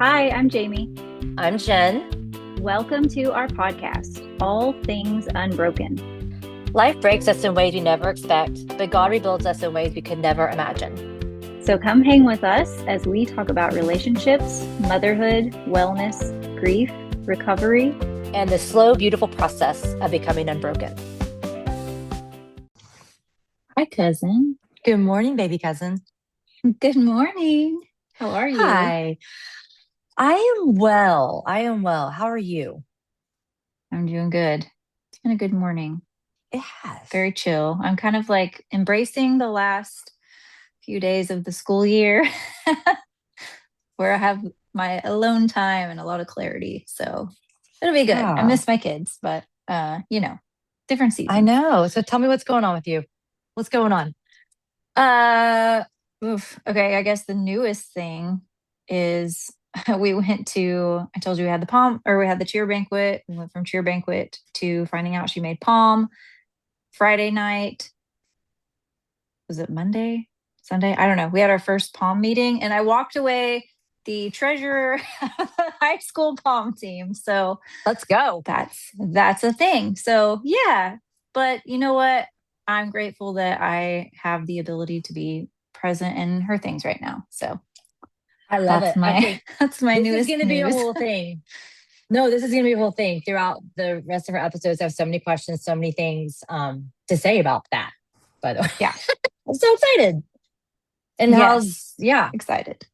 Hi, I'm Jamie. I'm Jen. Welcome to our podcast, All Things Unbroken. Life breaks us in ways we never expect, but God rebuilds us in ways we could never imagine. So come hang with us as we talk about relationships, motherhood, wellness, grief, recovery, and the slow, beautiful process of becoming unbroken. Hi, cousin. Good morning, baby cousin. Good morning. How are you? Hi. I am well. How are you? I'm doing good. It's been a good morning. It has. Very chill. I'm kind of like embracing the last few days of the school year where I have my alone time and a lot of clarity. So it'll be good. I Ah, miss my kids, but different I seasons. know. So tell me what's going on with you. What's going on? Uh okay, I guess the newest thing is we went to I told you we had the cheer banquet. We went from cheer banquet to finding out she made palm Friday night. Was it Monday? Sunday? I don't know. We had our first palm meeting and I walked away the treasurer of the high school palm team. So Let's go. that's a thing. So yeah, but you know what? I'm grateful that I have the ability to be present in her things right now. So I love that's it. I my think that's my this is newest going to be a news. whole thing. No, this is going to be a whole thing throughout the rest of our episodes. I have so many questions, so many things to say about that. By the way, Yeah. I'm so excited. And Yes. yeah, Excited.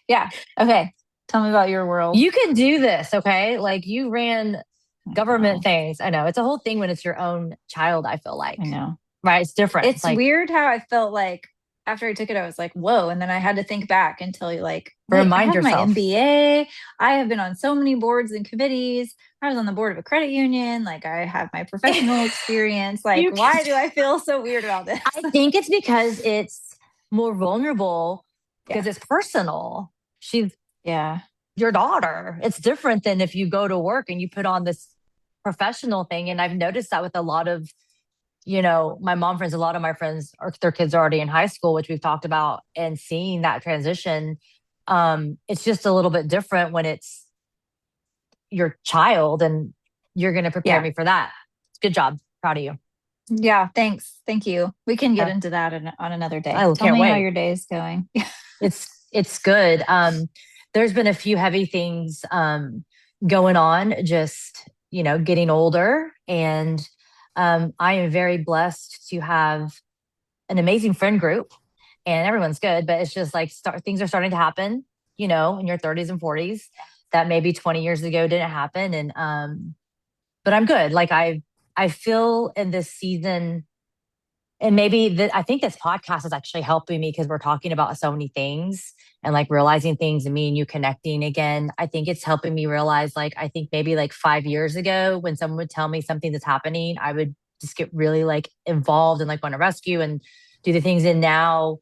Yeah. Okay. Tell me about your world. you can do this. Okay. Like you ran I government know. things. I know it's a whole thing when it's your own child, I feel like, I know. right? It's different. It's It's like weird how I felt like after I took it, I was like, whoa. And then I had to think back until you're like, wait, I remind have my yourself. MBA. I have been on so many boards and committees. I was on the board of a credit union. Like I have my professional experience. Like, You can, why do I feel so weird about this? I think it's because it's more vulnerable Yeah. because it's personal. She's Yeah. your daughter. It's different than if you go to work and you put on this professional thing. And I've noticed that with a lot of, my mom friends, a lot of my friends are their kids are already in high school, which we've talked about, and seeing that transition. It's just a little bit different when it's your child and you're going to prepare Yeah. me for that. Good job. Proud of you. Yeah. Thank you. We can get Yeah, into that on another day. I Tell can't me how wait. your day is going. It's good. There's been a few heavy things going on, just getting older, and I am very blessed to have an amazing friend group, and everyone's good, but it's just like things are starting to happen, in your 30s and 40s that maybe 20 years ago didn't happen, and but I'm good. Like I feel in this season and maybe I think this podcast is actually helping me because we're talking about so many things and like realizing things and me and you connecting again. I think it's helping me realize like, I think maybe like 5 years ago when someone would tell me something that's happening, I would just get really like involved and like want to rescue and do the things. And now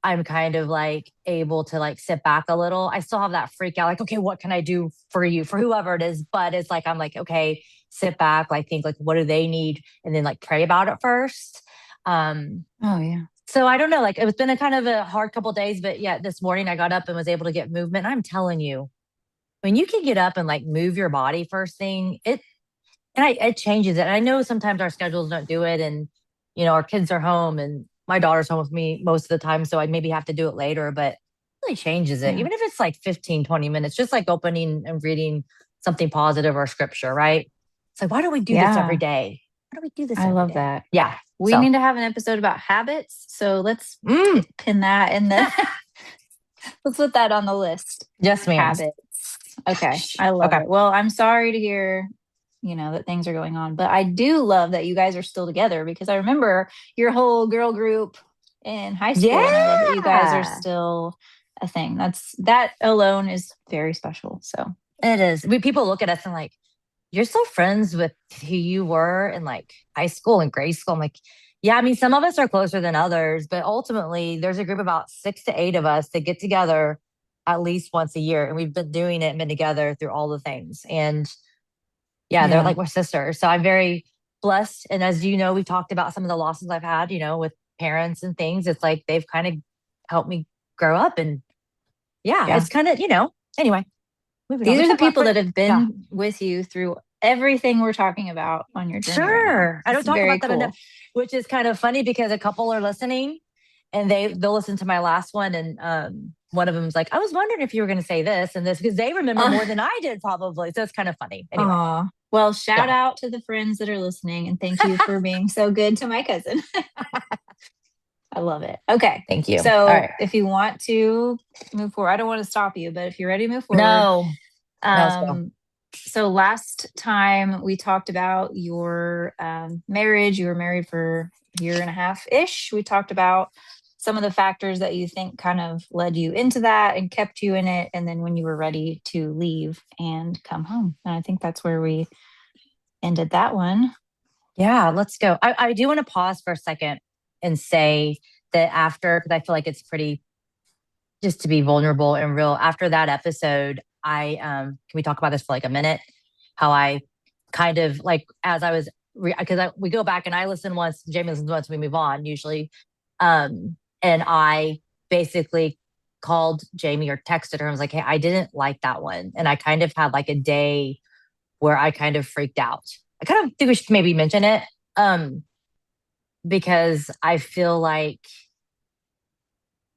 I'm kind of like able to like sit back a little. I still have that freak out, like, okay, what can I do for you, for whoever it is? But it's like, I'm like, okay, sit back, like think like, what do they need? And then like pray about it first. Oh, yeah. So I don't know, like it's been a kind of a hard couple of days, but yeah, this morning I got up and was able to get movement. I'm telling you, when you can get up and like move your body first thing, it changes it. And I know sometimes our schedules don't do it, and our kids are home, and my daughter's home with me most of the time, so I maybe have to do it later, but it really changes it. Yeah. Even if it's like 15, 20 minutes, just like opening and reading something positive or scripture, right? It's like, why don't we do this every Yeah. day? Why don't we do this I every love day? that. Yeah. We So, need to have an episode about habits. So let's mm. pin that in the let's put that on the list. Yes, ma'am. Habits. Okay. I love Okay. it. Well, I'm sorry to hear, that things are going on, but I do love that you guys are still together because I remember your whole girl group in high school and I love that you guys are Yeah, still a thing. That alone is very special. So, it is. People look at us and like, you're still friends with who you were in like high school and grade school. I'm like, yeah, I mean, some of us are closer than others, but ultimately there's a group of about 6 to 8 of us that get together at least once a year. And we've been doing it and been together through all the things. And yeah, they're yeah. like we're sisters. So I'm very blessed. And as you know, we talked about some of the losses I've had, with parents and things. It's like they've kind of helped me grow up. And yeah, Yeah. it's kind of, Anyway, moving on. These We are the talk about people that have yeah. been with you through everything we're talking about on your journey right now. Sure. I It's don't talk very about that enough, cool. which is kind of funny because a couple are listening and they'll listen to my last one and one of them's like, I was wondering if you were going to say this and this because they remember more than I did probably. So it's kind of funny. Anyway, Aw. Well, shout yeah. out to the friends that are listening and thank you for being so good to my cousin. I love it. Okay. Thank you. All So right. if you want to move forward, I don't want to stop you, but if you're ready to move forward, No, no, let's go. um, so last time we talked about your marriage. You were married for a year and a half ish. We talked about some of the factors that you think kind of led you into that and kept you in it. And then when you were ready to leave and come home. And I think that's where we ended that one. Yeah, let's go. I do want to pause for a second and say that after, because I feel like it's pretty just to be vulnerable and real. After that episode, I can we talk about this for like a minute? How I kind of like as I was because we go back and I listen once, Jamie listens once, we move on usually, and I basically called Jamie or texted her and was like, "Hey, I didn't like that one," and I kind of had like a day where I kind of freaked out. I kind of think we should maybe mention it, um, because I feel like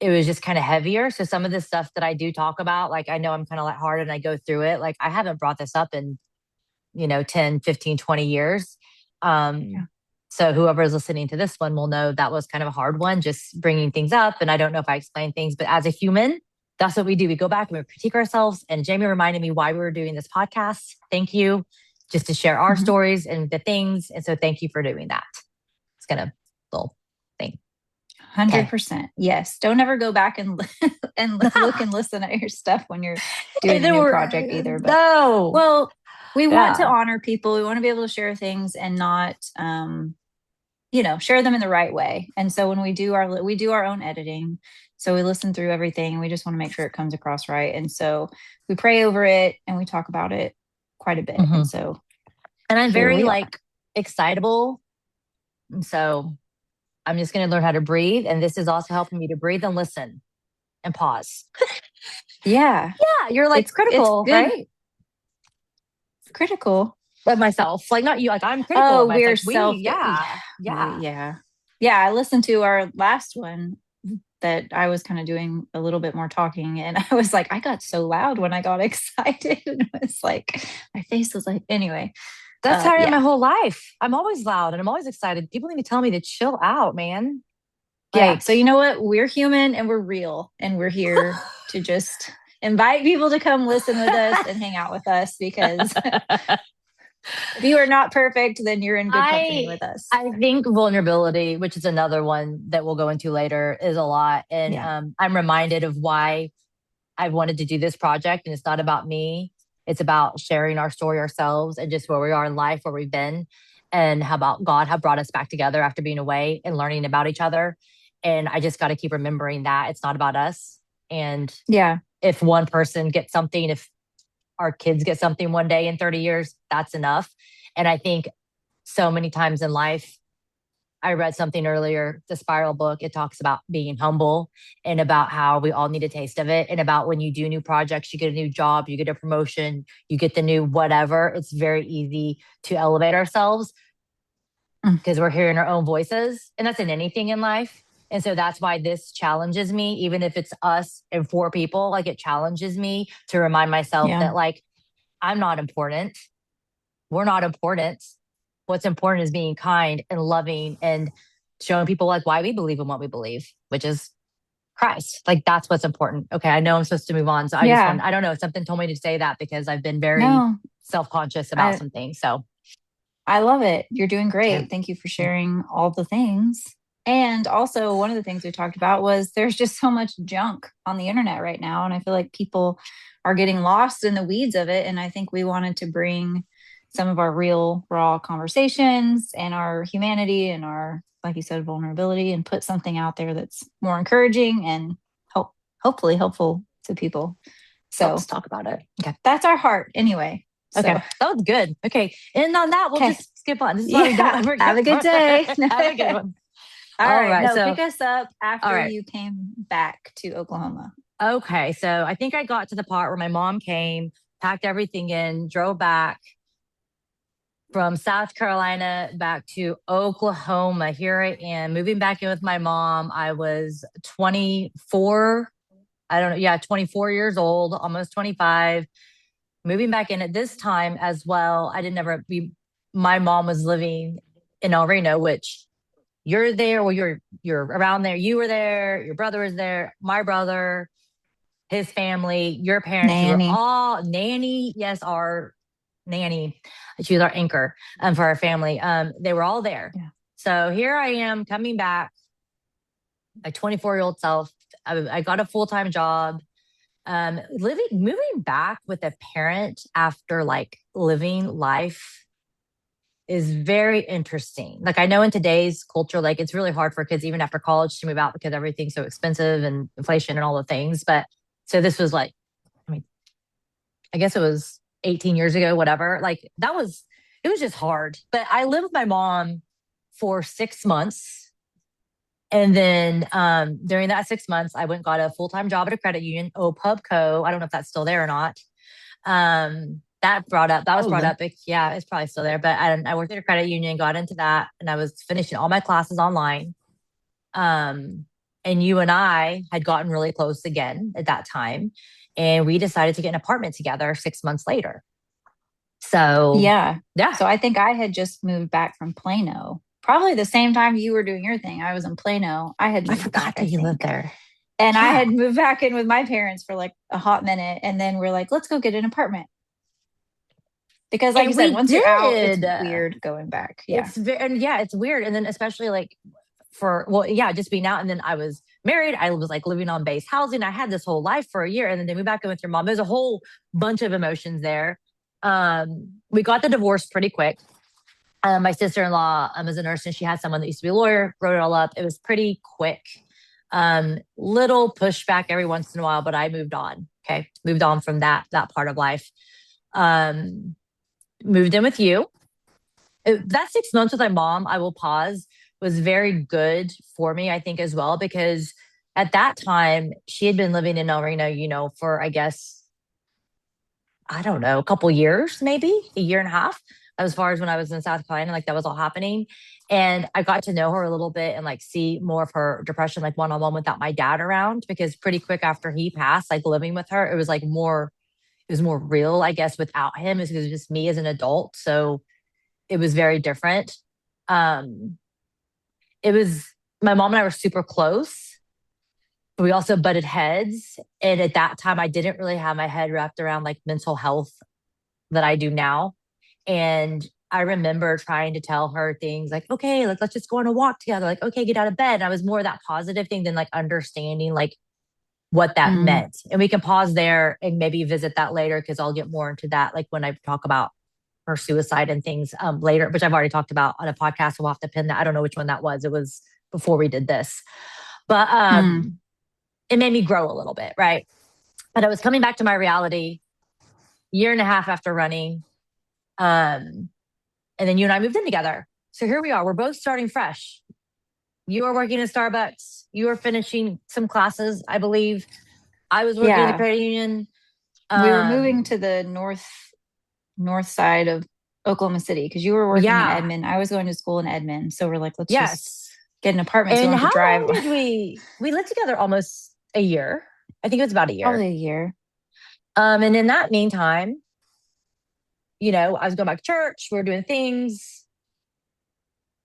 it was just kind of heavier. So some of the stuff that I do talk about, like I know I'm kind of like hard and I go through it. Like I haven't brought this up in, 10, 15, 20 years. Yeah. So whoever is listening to this one will know that was kind of a hard one, just bringing things up. And I don't know if I explain things, but as a human, that's what we do. We go back and we critique ourselves. And Jamie reminded me why we were doing this podcast. Thank you. Just to share our Mhm. stories and the things. And so thank you for doing that. It's gonna little thing. Okay. 100%. Yes. Don't ever go back and and look and listen at your stuff when you're doing And a then new we're project either. But no, well, we want to yeah. honor people. We want to be able to share things and not share them in the right way. And so when we do our own editing. So we listen through everything and we just want to make sure it comes across right. And so we pray over it and we talk about it quite a bit. hmm And so And I'm here very we are. like excitable. And so I'm just going to learn how to breathe. And this is also helping me to breathe and listen and pause. Yeah. Yeah, you're like It's critical, good. right? Critical. Of myself. Like not you, like I'm critical of Oh, myself. we're Like we, self. yeah, We, yeah. yeah. Yeah. I listened to our last one that I was kind of doing a little bit more talking. And I was like, I got so loud when I got excited. And it was like, my face was like, anyway, That's how I am my yeah. whole life. I'm always loud and I'm always excited. People need to tell me to chill out, man. Yeah. Like So, you know what? We're human and we're real. And we're here to just invite people to come listen with us and hang out with us because if you are not perfect, then you're in good company I with us. I think vulnerability, which is another one that we'll go into later, is a lot. And Yeah. I'm reminded of why I wanted to do this project. And it's not about me. It's about sharing our story ourselves and just where we are in life, where we've been, and how about God have brought us back together after being away and learning about each other. And I just got to keep remembering that it's not about us. And Yeah. if one person gets something, if our kids get something one day in 30 years, that's enough. And I think so many times in life, I read something earlier, the Spiral book. It talks about being humble and about how we all need a taste of it. And about when you do new projects, you get a new job, you get a promotion, you get the new whatever. It's very easy to elevate ourselves Mm. because we're hearing our own voices. And that's in anything in life. And so that's why this challenges me, even if it's us and four people, like it challenges me to remind myself Yeah. that, like, I'm not important. We're not important. What's important is being kind and loving and showing people like why we believe in what we believe, which is Christ. Like that's what's important. Okay, I know I'm supposed to move on. So I just Yeah. want, I don't know, something told me to say that because I've been very No, self-conscious about I, some things. So, I love it. You're doing okay. great. Thank you for sharing all the things. And also, one of the things we talked about was there's just so much junk on the internet right now. And I feel like people are getting lost in the weeds of it. And I think we wanted to bring some of our real, raw conversations and our humanity and our, like you said, vulnerability and put something out there that's more encouraging and hopefully helpful to people. Helps So talk about it. Okay. that's our heart anyway. Okay. So, That was good. Okay. And on that, we'll okay. just skip on. This is why we don't Yeah. ever Have get a good further. day. Have a good one. All All right. right. No, So, pick us up all after right. you came back to Oklahoma. Okay, so I think I got to the part where my mom came, packed everything in, drove back from South Carolina back to Oklahoma. Here I am moving back in with my mom. I was 24. I don't know. Yeah, 24 years old, almost 25. Moving back in at this time as well. I didn't ever be, my mom was living in El Reno, which you're there, well, you're around there. You were there, your brother was there, my brother, his family, your parents, you were Nanny. all nanny. Yes, our nanny. She was our anchor for our family. They were all there. Yeah. So here I am coming back, my 24-year-old self. I got a full-time job. Moving back with a parent after like living life is very interesting. Like I know in today's culture, like it's really hard for kids even after college to move out because everything's so expensive and inflation and all the things. But so this was like, I mean, I guess it was 18 years ago, whatever. Like it was just hard. But I lived with my mom for 6 months. And then during that 6 months, I went and got a full time job at a credit union, OPUBCO. I don't know if that's still there or not. That was brought Probably. up. Yeah, it's probably still there. But I worked at a credit union, got into that, and I was finishing all my classes online. And you and I had gotten really close again at that time. And we decided to get an apartment together 6 months later. So, Yeah. yeah, So I think I had just moved back from Plano. Probably the same time you were doing your thing. I was in Plano. I had I moved back, forgot I that you lived think. there. And I Yeah. had moved back in with my parents for like a hot minute. And then we're like, let's go get an apartment. Because, like you And said, we once you're out, it's did. weird going back. Yeah. It's very, and yeah, it's weird. And then, especially like well, yeah, just being out. And then I was married. I was like living on base housing. I had this whole life for a year. And then they moved back in with your mom. There's a whole bunch of emotions there. We got the divorce pretty quick. My sister-in-law is a nurse and she had someone that used to be a lawyer, wrote it all up. It was pretty quick. Little pushback every once in a while, but I moved on. Okay. Moved on from that part of life. Um, Moved in with you. That 6 months with my mom, I will pause, was very good for me, I think, as well, because at that time she had been living in El Reno, for I guess I don't know, a couple years, maybe a year and a half, as far as when I was in South Carolina, like that was all happening. And I got to know her a little bit and like see more of her depression, like one on one without my dad around, because pretty quick after he passed, like living with her, it was like it was more real, I guess, without him. It was just me as an adult. So it was very different. Um, it was, my mom and I were super close. We also butted heads. And at that time, I didn't really have my head wrapped around like mental health that I do now. And I remember trying to tell her things like, okay, like let's just go on a walk together. Like, okay, get out of bed. And I was more that positive thing than like understanding like what that Mm, meant. And we can pause there and maybe visit that later because I'll get more into that like when I talk about her suicide and things later, which I've already talked about on a podcast. We'll have to pin that. I don't know which one that was. It was before we did this. But mm. it made me grow a little bit, right? But I was coming back to my reality year and a half after running. Um, and then you and I moved in together. So here we are. We're both starting fresh. You are working at Starbucks. You are finishing some classes, I believe. I was working at the Yeah. credit union. We were moving Um, to the north side of Oklahoma City because you were working in yeah, Edmond. I was going to school in Edmond. So we're like, let's just yes. get an apartment so we don't And have to how drive. long did we lived together almost a year? I think it was about a year. Probably a year. And in that meantime, I was going back to church, we were doing things.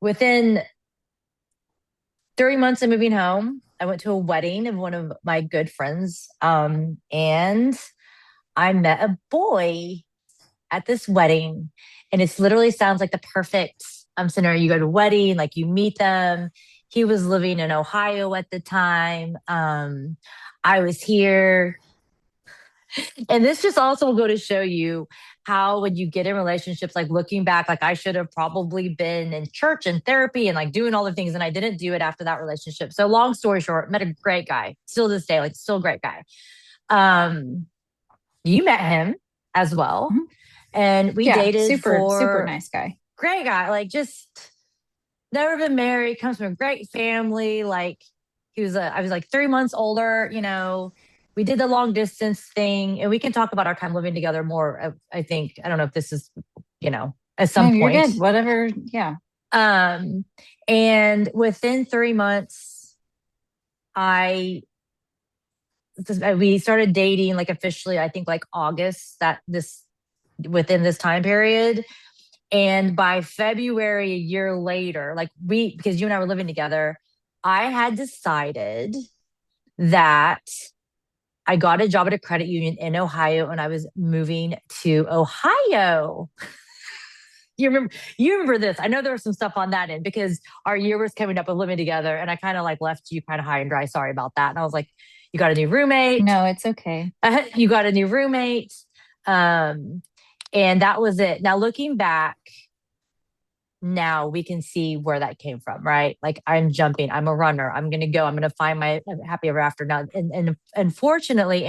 Within 3 months of moving home, I went to a wedding of one of my good friends. And I met a boy at this wedding. And it literally sounds like the perfect scenario. You go to a wedding, like you meet them. He was living in Ohio at the time. I was here. And this just also will go to show you how when you get in relationships, like looking back, like I should have probably been in church and therapy and like doing all the things. And I didn't do it after that relationship. So long story short, met a great guy, still to this day, like still a great guy. Um, you met him as well. Mhm. And we Yeah. dated Super, super for nice guy. great guy, like just never been married, comes from a great family. Like I was like 3 months older, we did the long distance thing, and we can talk about our time living together more. I think I don't know if this is, at No, some you're point. good. Whatever. Yeah. Um, and within 3 months, I we started dating like officially. I think like August that this within this time period. And by February, a year later, like because you and I were living together, I had decided that I got a job at a credit union in Ohio and I was moving to Ohio. You remember this. I know there was some stuff on that end because our year was coming up of living together and I kind of like left you kind of high and dry. Sorry about that. And I was like, you got a new roommate. No, it's okay. You got a new roommate. Um, and that was it. Now looking back, now we can see where that came from, right? Like I'm jumping, I'm a runner, I'm gonna go, I'm gonna find my happy ever after now. And unfortunately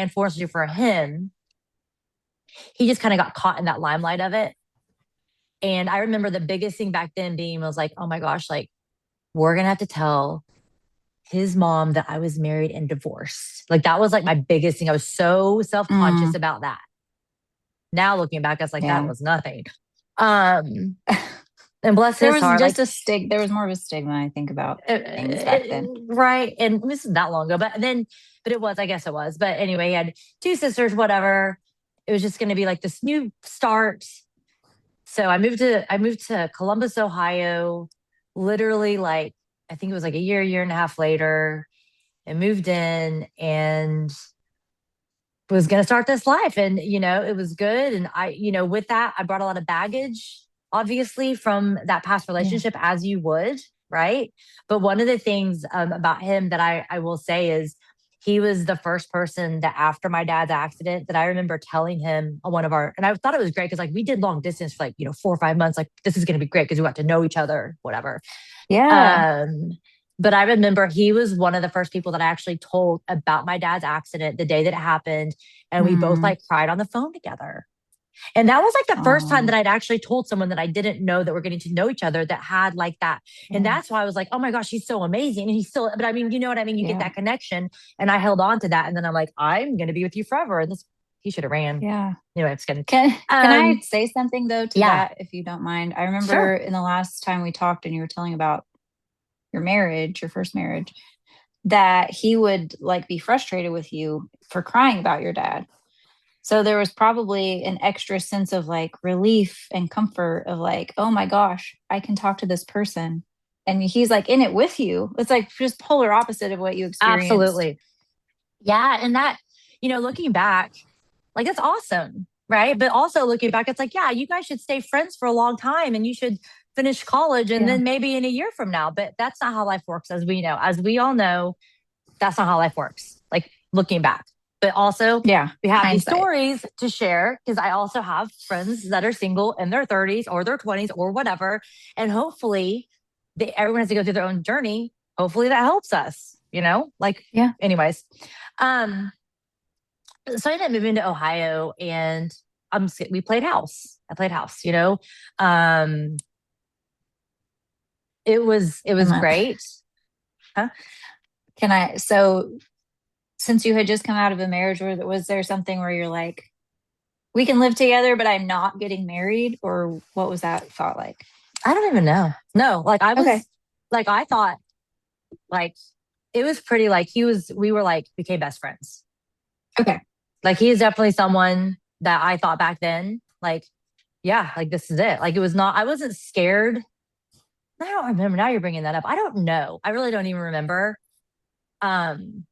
for him, he just kind of got caught in that limelight of it. And I remember the biggest thing back then being was like, oh my gosh, like we're gonna have to tell his mom that I was married and divorced. Like that was like my biggest thing. I was so self-conscious Mm, about that. Now looking back, I was like, that yeah. was nothing. Um, and bless There his was heart, just like there was more of a stigma, I think, about things back then. right. And this is that long ago, but it was, I guess it was. But anyway, he had two sisters, whatever. It was just going to be like this new start. So I moved to Columbus, Ohio, literally like, I think it was like a year and a half later, and moved in and was going to start this life. And, it was good. And with that, I brought a lot of baggage, obviously, from that past Yeah. relationship, as you would, right? But one of the things about him that I will say is he was the first person that after my dad's accident that I remember telling him on one of our, and I thought it was great because like we did long distance for like, 4 or 5 months. Like this is going to be great because we got to know each other, whatever. Yeah. Um, but I remember he was one of the first people that I actually told about my dad's accident the day that it happened. And we both Mm. like cried on the phone together. And that was like the first time Oh, that I'd actually told someone that I didn't know that we're getting to know each other that had like that. And yeah. that's why I was like, oh my gosh, he's so amazing. And he's still, but I mean, you know what I mean? You get Yeah. that connection. And I held on to that. And then I'm like, I'm going to be with you forever. And this, he should have ran. Yeah. Anyway, I'm just kidding. Can I say something though to Yeah, that, if you don't mind? I remember sure. in the last time we talked and you were telling about your marriage, your first marriage, that he would like be frustrated with you for crying about your dad. So there was probably an extra sense of like relief and comfort of like, oh my gosh, I can talk to this person. And he's like in it with you. It's like just polar opposite of what you experienced. Absolutely. Yeah. And that, looking back, like that's awesome. Right. But also looking back, it's like, yeah, you guys should stay friends for a long time and you should finish college and Yeah. then maybe in a year from now. But that's not how life works, as we know. As we all know, that's not how life works. Like looking back. But also, Yeah. we have these Hindsight. stories to share because I also have friends that are single in their 30s or their 20s or whatever. And hopefully, everyone has to go through their own journey. Hopefully, that helps us, Like, Yeah. anyways. Um, so I ended up moving to Ohio and we played house. I played house, Um, it was And that, great. Huh? can I, so since you had just come out of a marriage, was there something where you're like, we can live together, but I'm not getting married? Or what was that thought like? I don't even know. No, like I Okay. was like I thought like it was pretty like we were like became best friends. Okay. Like he is definitely someone that I thought back then, like, yeah, like this is it. Like it was not, I wasn't scared. I don't remember. Now you're bringing that up. I don't know. I really don't even remember. Um,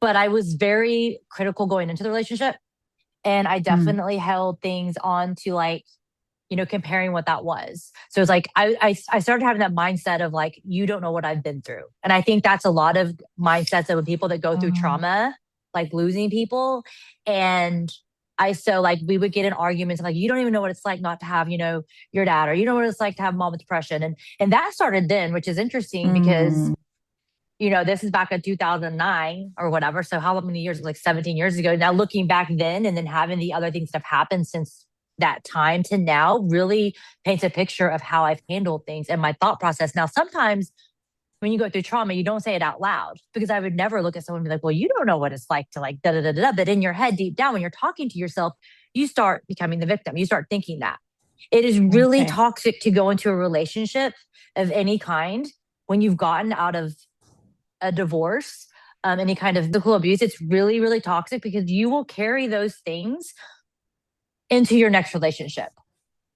but I was very critical going into the relationship. And I Mm. definitely held things on to like, comparing what that was. So it's like I started having that mindset of like, you don't know what I've been through. And I think that's a lot of mindsets of people that go through Oh, trauma, like losing people. And so like we would get in arguments like, you don't even know what it's like not to have, your dad, or you know what it's like to have mom with depression. And that started then, which is interesting because mm. this is back in 2009 or whatever. So how many years? Like 17 years ago. Now looking back then and then having the other things that have happened since that time to now really paints a picture of how I've handled things and my thought process. Now, sometimes when you go through trauma, you don't say it out loud, because I would never look at someone and be like, well, you don't know what it's like to like da da da da. But in your head, deep down, when you're talking to yourself, you start becoming the victim. You start thinking that. It is really Okay. toxic to go into a relationship of any kind when you've gotten out of a divorce, any kind of physical abuse. It's really, really toxic because you will carry those things into your next relationship,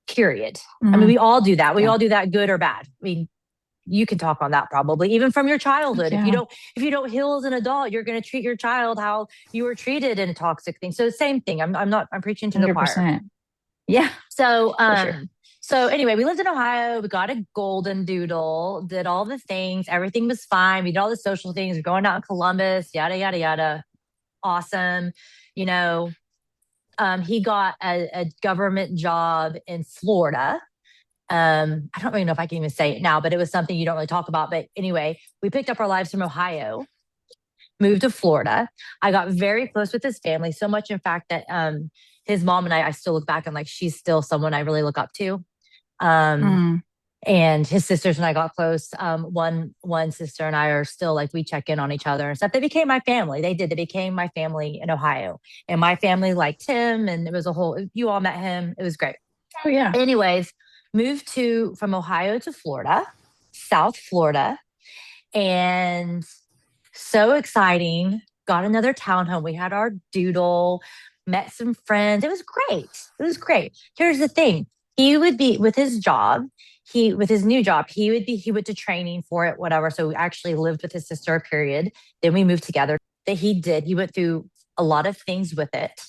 period. I mean, Mm, we all do that. We yeah. all do that, good or bad. I mean, you can talk on that probably even from your childhood. Yeah. If you don't heal as an adult, you're going to treat your child how you were treated in a toxic thing. So same thing. I'm not, I'm preaching to the choir. 100%. Yeah, So, for sure. so anyway, we lived in Ohio. We got a golden doodle, did all the things. Everything was fine. We did all the social things. We're going out in Columbus, yada, yada, yada. Awesome. You know, he got a government job in Florida. I don't really know if I can even say it now, but it was something you don't really talk about. But anyway, we picked up our lives from Ohio, moved to Florida. I got very close with his family, so much, in fact, that his mom and I still look back and like, she's still someone I really look up to. Um, Mm, and his sisters and I got close. One sister and I are still like, we check in on each other and stuff. They became my family. They did. They became my family in Ohio, and my family liked him, and it was a whole. You all met him. It was great. oh yeah. Anyways, moved to from Ohio to Florida, South Florida, and so exciting. Got another townhome. We had our doodle, met some friends. It was great. It was great. Here's the thing. He would be with his job, he with his new job, he went to training for it, whatever. So we actually lived with his sister a period. Then we moved together. That he went through a lot of things with it.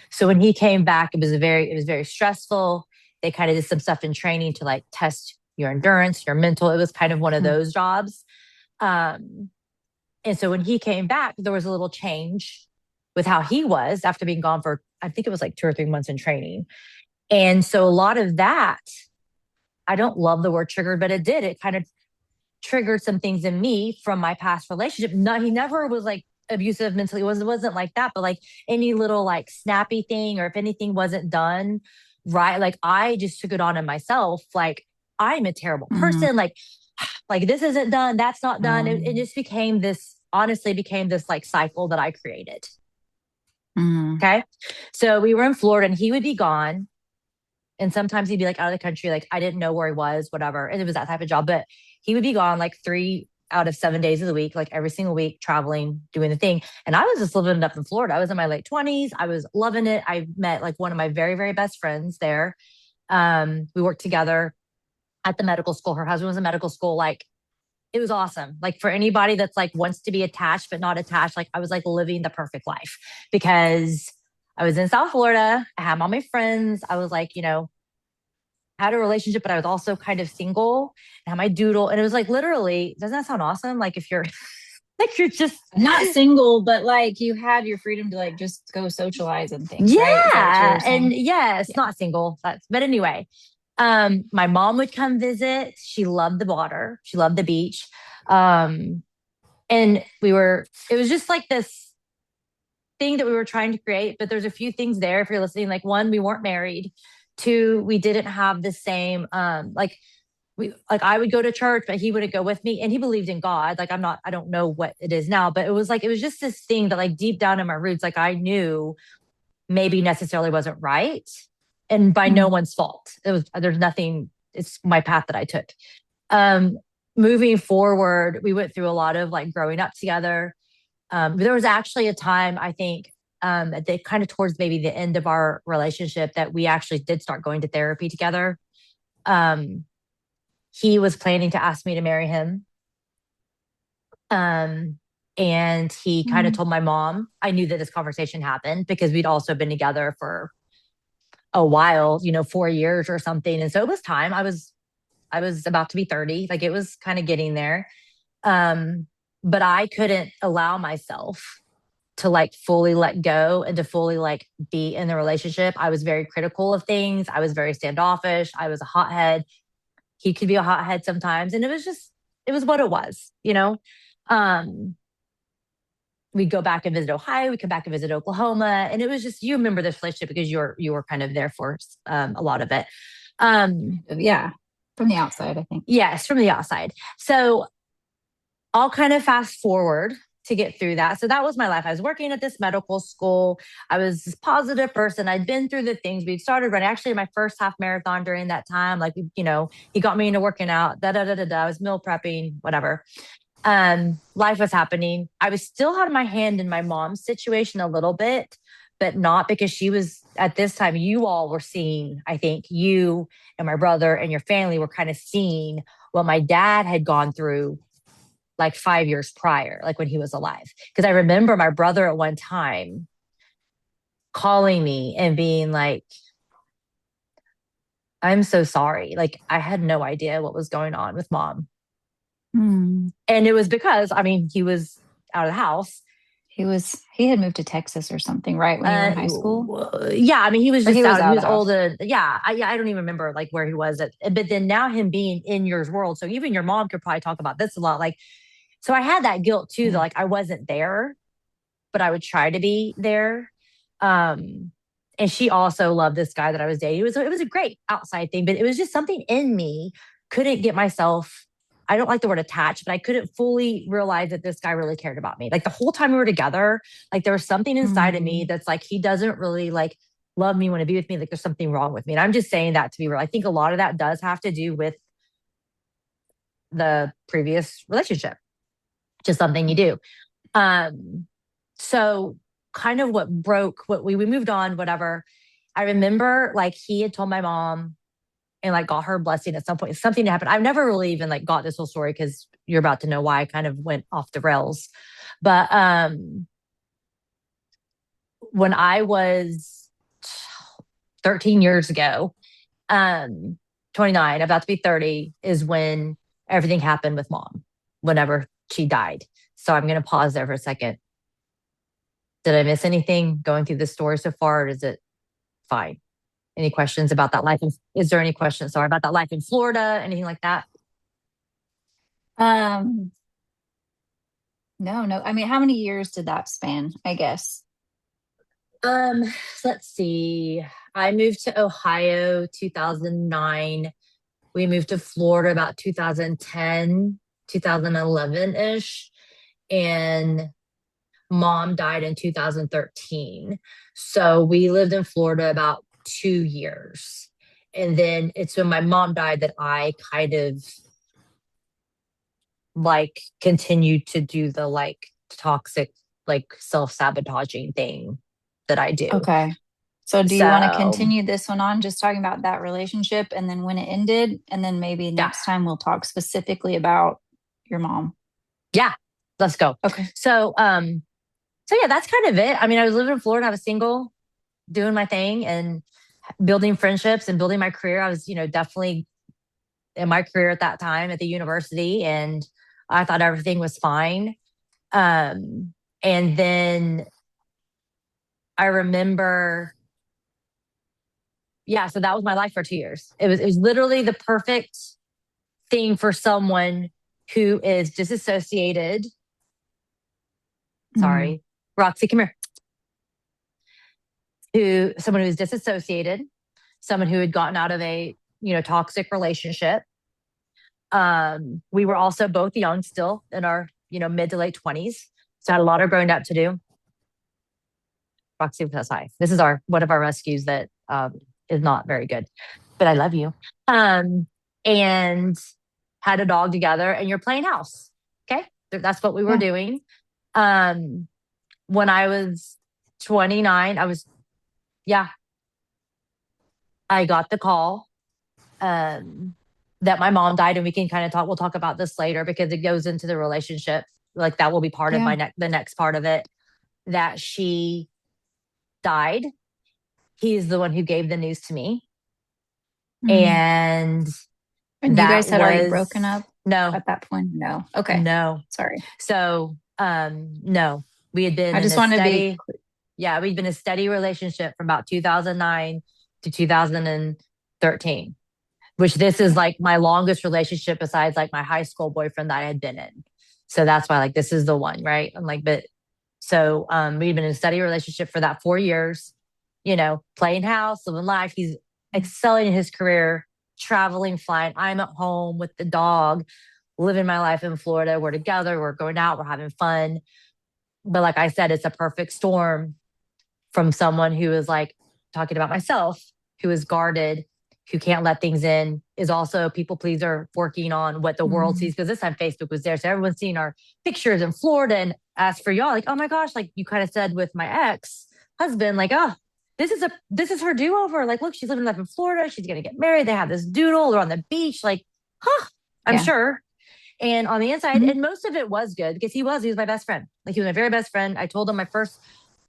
So when he came back, it was very stressful. They kind of did some stuff in training to like test your endurance, your mental. It was kind of one of Mm, those jobs. Um, and so when he came back, there was a little change with how he was after being gone for, I think it was like 2 or 3 months in training. And so a lot of that, I don't love the word triggered, but it did. It kind of triggered some things in me from my past relationship. No, he never was like abusive mentally. It wasn't like that, but like any little like snappy thing, or if anything wasn't done right, like I just took it on in myself. Like, I'm a terrible mm, person. Like this isn't done, that's not done. It um, just became this, honestly became this like cycle that I created. mm, Okay. So we were in Florida and he would be gone. And sometimes he'd be like out of the country, like I didn't know where he was, whatever. And it was that type of job. But he would be gone like 3 out of 7 days of the week, like every single week, traveling, doing the thing. And I was just living it up in Florida. I was in my late 20s. I was loving it. I met like one of my very, very best friends there. We worked together at the medical school. Her husband was in medical school. Like, it was awesome. Like, for anybody that's like wants to be attached but not attached, like I was like living the perfect life, because I was in South Florida. I had all my friends. I was like, had a relationship, but I was also kind of single. I had my doodle. And it was like, literally, doesn't that sound awesome? Like, if you're like, you're just, not single, but like you had your freedom to like just go socialize and things, right? Is that what you were yeah. And saying? yes, Yeah. not single. But anyway, my mom would come visit. She loved the water. She loved the beach. Um, and it was just like this thing that we were trying to create. But there's a few things there, if you're listening. Like, one, we weren't married. Two, we didn't have the same, like, I would go to church, but he wouldn't go with me. And he believed in God. Like, I don't know what it is now, but it was just this thing that like deep down in my roots, like I knew maybe necessarily wasn't right. And by no Mm, one's fault. There's nothing, it's my path that I took. Um, Moving forward, we went through a lot of like growing up together. There was actually a time, I think, at the kind of towards maybe the end of our relationship, that we actually did start going to therapy together. Um, he was planning to ask me to marry him. Um, and he kind of mm, told my mom. I knew that this conversation happened because we'd also been together for a while, 4 years or something. And so it was time. I was about to be 30. Like, it was kind of getting there. Um, but I couldn't allow myself to like fully let go and to fully like be in the relationship. I was very critical of things. I was very standoffish. I was a hothead. He could be a hothead sometimes. And it was what it was. Um, we'd go back and visit Ohio. We'd come back and visit Oklahoma. And it was just, you remember this relationship because you were kind of there for a lot of it. Um, yeah. From the outside, I think. yes, from the outside. So I'll kind of fast forward to get through that. So that was my life. I was working at this medical school. I was this positive person. I'd been through the things. We'd started running actually my first half marathon during that time. Like, he got me into working out, da da da da da. I was meal prepping, whatever. Life was happening. I was still had my hand in my mom's situation a little bit, but not because she was at this time, you all were seeing, I think you and my brother and your family were kind of seeing what my dad had gone through like 5 years prior, like when he was alive. Because I remember my brother at one time calling me and being like, I'm so sorry. Like, I had no idea what was going on with mom. Mm. And it was because, I mean, he was out of the house. He had moved to Texas or something, right? When you were in high school? Yeah, I mean, he was Or he just was out. He out of was the house. old. Yeah, I don't even remember like where he was at. But then now him being in your world, so even your mom could probably talk about this a lot. Like, so I had that guilt too, that Yeah. like I wasn't there, but I would try to be there. Um, and she also loved this guy that I was dating. It was a great outside thing, but it was just something in me couldn't get myself. I don't like the word attached, but I couldn't fully realize that this guy really cared about me. Like the whole time we were together, like there was something inside of me Mm. that's like he doesn't really like love me, want to be with me. Like there's something wrong with me. And I'm just saying that to be real. I think a lot of that does have to do with the previous relationship, just something you do. Um, so kind of what broke what we moved on, whatever. I remember like he had told my mom and like got her blessing at some point. Something happened. I've never really even like got this whole story because you're about to know why I kind of went off the rails. But when I was 13 years ago, um, 29, about to be 30, is when everything happened with mom, whenever she died. So I'm going to pause there for a second. Did I miss anything going through the story so far, or is it fine? Any questions about that life? Is there any questions, sorry, about that life in Florida, anything like that? Um, no, no. I mean, how many years did that span, I guess? Um, let's see. I moved to Ohio 2009. We moved to Florida about 2010, 2011-ish. And mom died in 2013. So we lived in Florida about 2 years. And then it's when my mom died that I kind of like continued to do the like toxic, like self sabotaging thing that I do. Okay. So do you want to So, continue this one on just talking about that relationship and then when it ended? And then maybe yeah, next time we'll talk specifically about your mom. yeah, let's go. Okay. So, so yeah, that's kind of it. I mean, I was living in Florida, I was single, doing my thing and building friendships and building my career. I was, definitely in my career at that time at the university, and I thought everything was fine. Um, and then I remember, yeah, so that was my life for 2 years. It was literally the perfect thing for someone who is disassociated. Mm. Sorry, Roxy, come here. Who someone who's disassociated, someone who had gotten out of a toxic relationship. We were also both young, still in our mid to late 20s, so had a lot of growing up to do. Roxy says hi. This is our one of our rescues that is not very good, but I love you. And had a dog together, and you're playing house. Okay, that's what we were Yeah. doing. Um, when I was 29, yeah, I got the call that my mom died, and we can kind of talk. We'll talk about this later because it goes into the relationship. Like that will be part of Yeah. the next part of it. That she died. He's the one who gave the news to me, Mm. and And you guys that had already broken was up no, at that point? No. Okay. no. Sorry. So, no, we had been I in just a want to be steady, yeah, we'd been in a steady relationship from about 2009 to 2013, which this is like my longest relationship besides like my high school boyfriend that I had been in. So that's why like this is the one, right? I'm like, but so we'd been in a steady relationship for that 4 years, playing house, living life. He's excelling in his career, traveling, flying. I'm at home with the dog. living my life in Florida. We're together, we're going out, we're having fun. But like I said, it's a perfect storm from someone who is like talking about myself, who is guarded, who can't let things in, is also a people pleaser, working on what the world Mm-hmm. sees. Because this time Facebook was there. So everyone's seeing our pictures in Florida. And as for y'all, like, oh my gosh, like you kind of said with my ex husband, like, oh, this is her do-over. Like, look, she's living life in Florida. She's gonna get married. They have this doodle, they're on the beach. Like, huh, I'm Yeah. sure. And on the inside, Mhm. and most of it was good because he was my best friend. Like he was my very best friend. I told him my first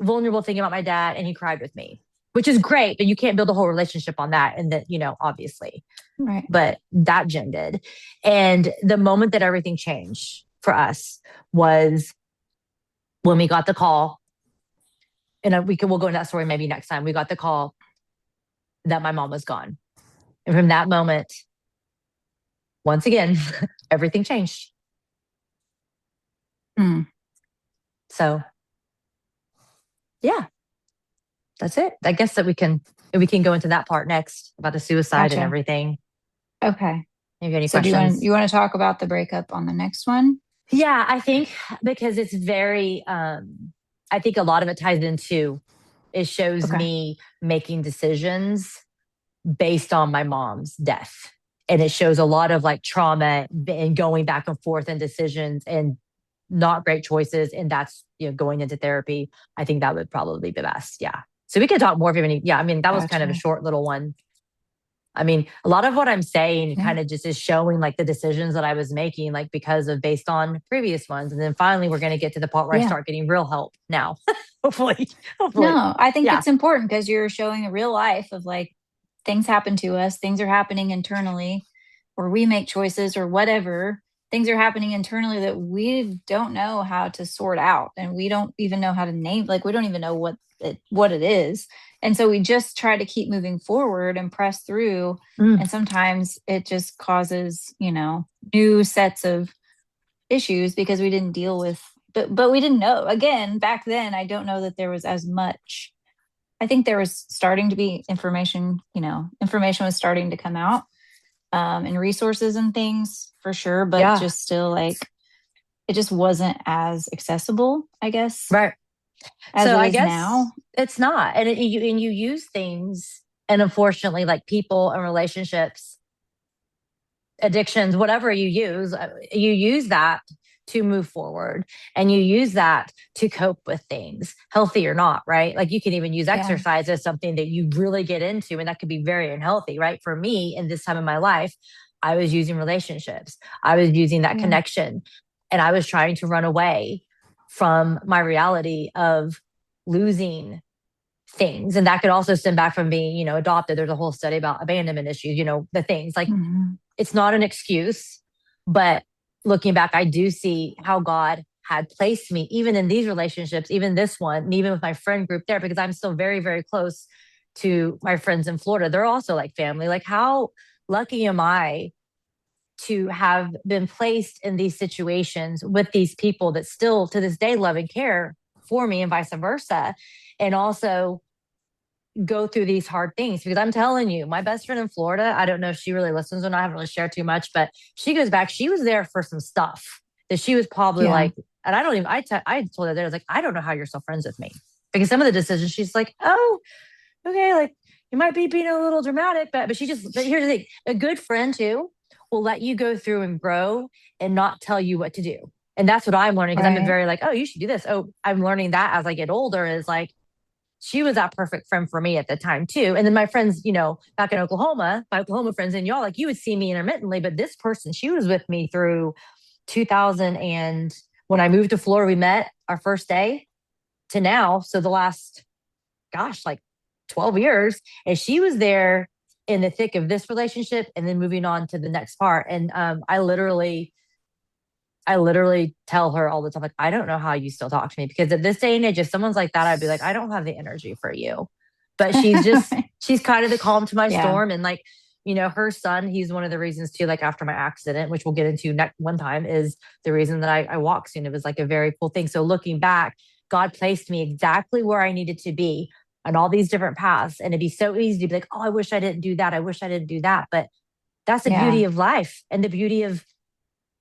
vulnerable thing about my dad, and he cried with me, which is great. But you can't build a whole relationship on that, and that obviously. Right. But that gym did. And the moment that everything changed for us was when we got the call, and we'll go into that story maybe next time. We got the call that my mom was gone, and from that moment, once again, everything changed. Mm, So yeah, that's it. I guess that we can go into that part next about the suicide and gotcha. everything. Okay. Have you got any So do questions? you want to talk about the breakup on the next one? Yeah, I think because it's very I think a lot of it ties into it shows Okay. me making decisions based on my mom's death. And it shows a lot of like trauma and going back and forth and decisions and not great choices. And that's, going into therapy. I think that would probably be the best. Yeah. So we could talk more if you have any. Yeah. I mean, that was kind of a Gotcha. short little one. I mean, a lot of what I'm saying Yeah. kind of just is showing like the decisions that I was making, like because of based on previous ones. And then finally, we're going to get to the part where I Yeah. start getting real help now. Hopefully, hopefully. No, I think Yeah. it's important because you're showing a real life of like things happen to us, things are happening internally, or we make choices or whatever. Things are happening internally that we don't know how to sort out and we don't even know how to name, like we don't even know what it is. And so we just try to keep moving forward and press through. Mm, And sometimes it just causes, new sets of issues because we didn't deal with but we didn't know again back then. I don't know that there was as much. I think there was starting to be information was starting to come out, and resources and things for sure, but yeah. just still like it just wasn't as accessible, I guess, Right. as So it I is guess now. it's not. And you use things, and unfortunately, like people and relationships, addictions, whatever you use that to move forward, and you use that to cope with things, healthy or not, right? Like you can even use Yeah. exercise as something that you really get into, and that could be very unhealthy, right? For me, in this time of my life, I was using relationships, I was using that Yeah. connection, and I was trying to run away from my reality of losing things. And that could also stem back from being, adopted. There's a whole study about abandonment issues, the things like Hmm. it's not an excuse, but looking back, I do see how God had placed me, even in these relationships, even this one, and even with my friend group there, because I'm still very, very close to my friends in Florida. They're also like family. Like, how lucky am I to have been placed in these situations with these people that still to this day love and care for me, and vice versa. And also go through these hard things, because I'm telling you, my best friend in Florida, I don't know if she really listens or not. I haven't really shared too much, but she goes back. She was there for some stuff that she was probably Yeah. like, and I don't even, I told her that I was like, I don't know how you're still friends with me, because some of the decisions she's like, oh, okay, like you might be being a little dramatic, but but here's the thing, a good friend too will let you go through and grow and not tell you what to do. And that's what I'm learning, because I'm Right. very like, oh, you should do this. Oh, I'm learning that as I get older is like, she was that perfect friend for me at the time too. And then my friends, back in Oklahoma, my Oklahoma friends and y'all, like you would see me intermittently, but this person, she was with me through 2000, and when I moved to Florida, we met our first day to now. So the last, gosh, like 12 years, and she was there in the thick of this relationship and then moving on to the next part. And I literally tell her all the time, like, I don't know how you still talk to me, because at this day and age, if someone's like that, I'd be like, I don't have the energy for you. But she's kind of the calm to my Yeah. storm. And like, her son, he's one of the reasons too, like after my accident, which we'll get into next one time, is the reason that I walk soon. It was like a very cool thing. So looking back, God placed me exactly where I needed to be on all these different paths. And it'd be so easy to be like, oh, I wish I didn't do that. I wish I didn't do that. But that's the beauty Yeah. of life and the beauty of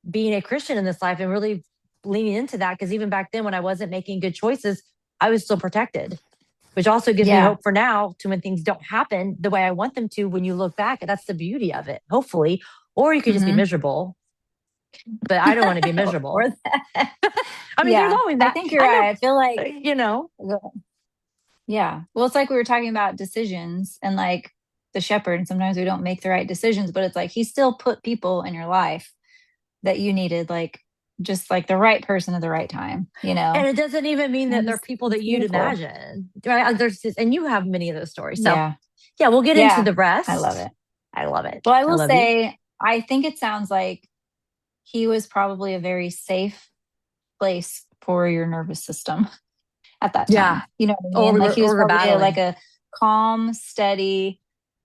being a Christian in this life and really leaning into that. Because even back then, when I wasn't making good choices, I was still protected, which also gives me Yeah. hope for now to when things don't happen the way I want them to. When you look back, that's the beauty of it, hopefully. Or you could just be Hmm. miserable, but I don't want to be miserable. Or that. I mean, there's Yeah. always I that. think you're I right. I feel know, like, yeah. Well, it's like we were talking about decisions and like the shepherd, and sometimes we don't make the right decisions, but it's like he still put people in your life that you needed, like just like the right person at the right time, and it doesn't even mean that And they're people it's that you'd beautiful. imagine, right? There's just, and you have many of those stories. So Yeah. yeah, we'll get into Yeah. the I love rest. it. I love it. Well, I I will love you. say, I think it sounds like he was probably a very safe place for your nervous system at that Yeah. time. You know what I Or mean? we Like were, he was or we were probably like battling. a calm, steady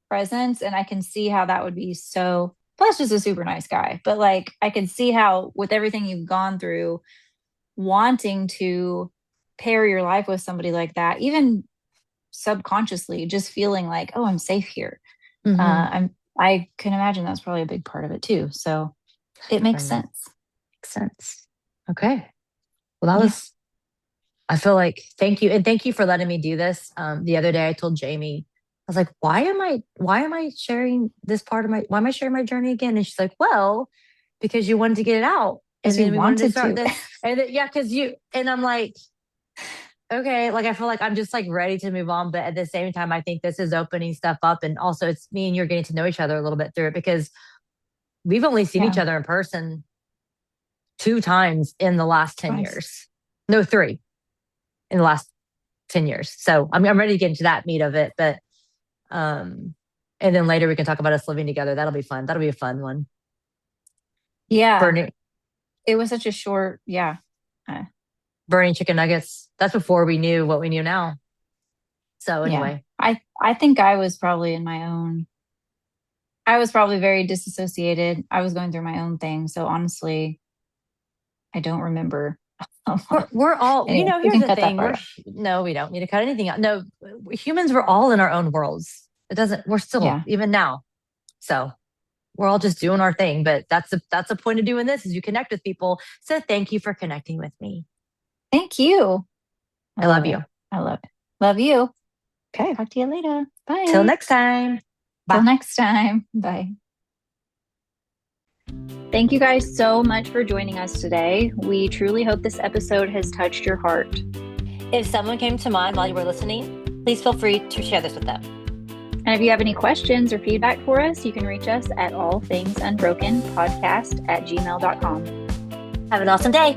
presence. And I can see how that would be so, plus just a super nice guy. But like I can see how with everything you've gone through, wanting to pair your life with somebody like that, even subconsciously, just feeling like, oh, I'm safe here. Mm-hmm. I can imagine that's probably a big part of it too. So it makes Right. sense. Makes sense. Okay. Well, that Yeah. was, I feel like, thank you. And thank you for letting me do this. The other day I told Jamie, I was like, why am I sharing this part of why am I sharing my journey again? And she's like, well, because you wanted to get it out. Because And you then we wanted to wanted start to. this. And then, yeah, and I'm like, okay, like I feel like I'm just like ready to move on. But at the same time, I think this is opening stuff up. And also it's me and you're getting to know each other a little bit through it because we've only seen each Yeah. other in person 2 times in the last 10 Twice. years. No, three in the last 10 years. So I'm ready to get into that meat of it. But, um, and then later we can talk about us living together. That'll be fun. That'll be a fun one. Yeah. Burning, It was such a short, yeah. Uh, burning chicken nuggets. That's before we knew what we knew now. So yeah. anyway, I think I was probably in my own, I was probably very disassociated. I was going through my own thing. So honestly, I don't remember. we're all, Anyway, we here's can the cut that thing. part out. No, we don't need to cut anything out. No, humans, we're all in our own worlds. We're still, Yeah. even now. So we're all just doing our thing. But that's the point of doing this is you connect with people. So thank you for connecting with me. Thank you. I I love love it. you. I love it. Love you. Okay. Talk to you later. Till Bye. next time. Till Bye. next time. Bye. Thank you guys so much for joining us today. We truly hope this episode has touched your heart. If someone came to mind while you were listening, please feel free to share this with them. And if you have any questions or feedback for us, you can reach us at allthingsunbrokenpodcast@gmail.com. Have an awesome day.